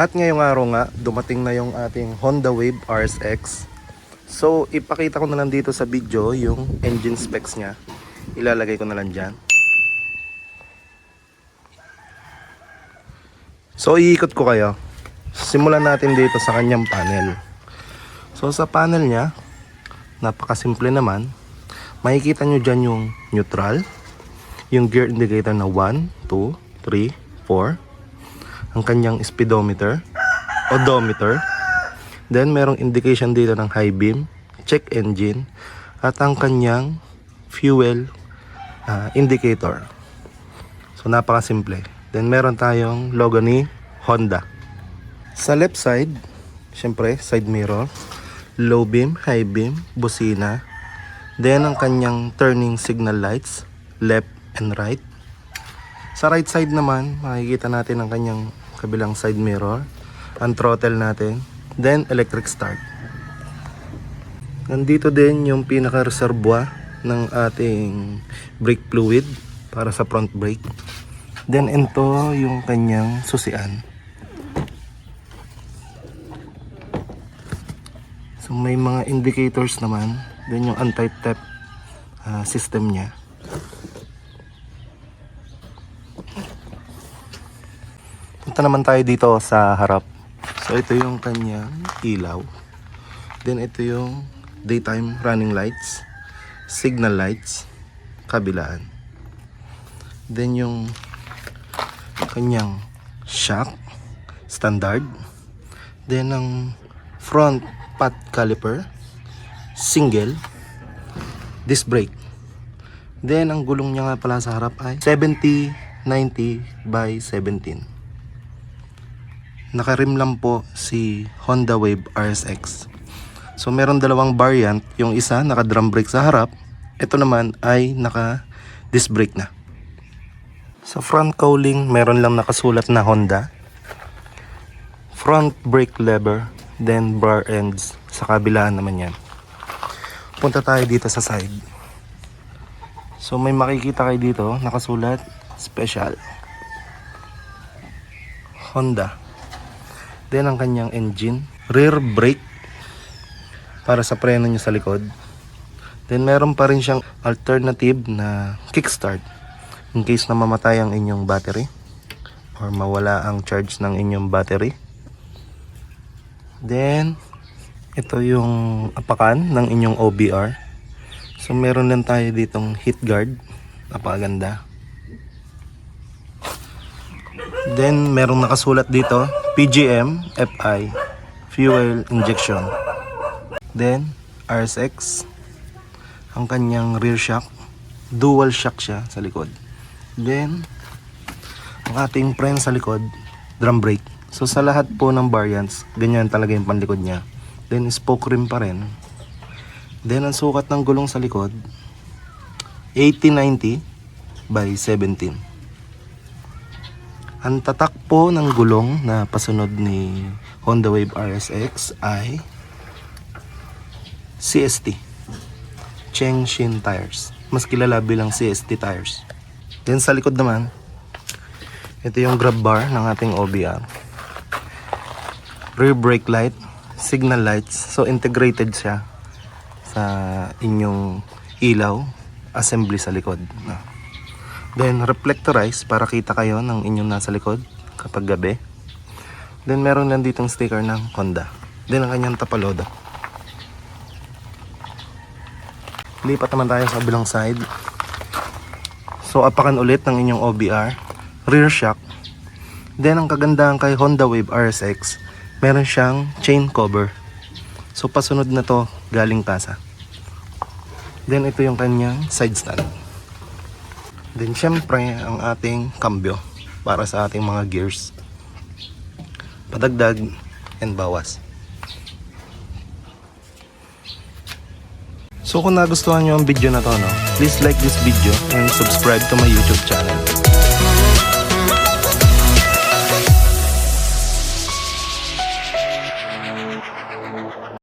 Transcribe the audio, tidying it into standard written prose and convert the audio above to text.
At ngayong araw nga, dumating na yung ating Honda Wave RSX. So, ipakita ko na lang dito sa video yung engine specs nya. Ilalagay ko na lang dyan. So, iikot ko kayo. Simulan natin dito sa kanyang panel. So, sa panel nya, napakasimple naman. Makikita nyo dyan yung neutral, yung gear indicator na 1, 2, 3, 4, ang kanyang speedometer, odometer, then merong indication dito ng high beam, check engine, at ang kanyang fuel indicator. So napakasimple. Then meron tayong logo ni Honda. Sa left side, syempre side mirror, low beam, high beam, busina, then ang kanyang turning signal lights, left and right. Sa right side naman, makikita natin ang kanyang kabilang side mirror, ang throttle natin, then electric start. Nandito din yung pinaka reservoir ng ating brake fluid para sa front brake. Then ito yung kanyang susian. So may mga indicators naman, then yung anti-theft system nya. Punta naman tayo dito sa harap. So ito yung kanyang ilaw. Then ito yung daytime running lights, signal lights, kabilaan. Then yung kanyang shock, standard. Then ang front path caliper, single, disc brake. Then ang gulong niya nga pala sa harap ay 70/90 by 17. Naka-rim lang po si Honda Wave RSX. So meron dalawang variant, yung isa naka drum brake sa harap, ito naman ay naka disc brake na. Sa front cowling meron lang nakasulat na Honda. Front brake lever, then bar ends sa kabilaan naman yan. Punta tayo dito sa side. So may makikita kayo dito nakasulat special Honda. Then ang kanyang engine, rear brake para sa preno nyo sa likod. Then meron pa rin siyang alternative na kickstart in case na mamatay ang inyong battery or mawala ang charge ng inyong battery. Then ito yung apakan ng inyong OBR. So meron lang tayo ditong heat guard, napakaganda. Then merong nakasulat dito PGM FI fuel injection. Then RSX, ang kanyang rear shock, dual shock siya sa likod. Then ang ating frame sa likod, drum brake. So sa lahat po ng variants, ganyan talaga yung panlikod niya. Then spoke rim pa rin. Then ang sukat ng gulong sa likod 80/90 by 17. Ang tatak po ng gulong na pasunod ni Honda Wave RSX ay CST, Chengshin tires, mas kilala bilang CST tires. Then sa likod naman, ito yung grab bar ng ating OBR, rear brake light, signal lights. So integrated siya sa inyong ilaw assembly sa likod. Then reflectorize para kita kayo ng inyong nasa likod kapag gabi. Then meron lang ditong sticker ng Honda. Then ang kanyang tapalodo. Lipat naman tayo sa kabilang side. So apakan ulit ng inyong OBR, rear shock. Then ang kagandahan kay Honda Wave RSX, meron siyang chain cover. So pasunod na to galing kasa. Then ito yung kanyang side stand. Then syempre ang ating cambio. para sa ating mga gears. Padagdag and bawas. So kung nagustuhan nyo ang video na to, no, please like this video and subscribe to my YouTube channel.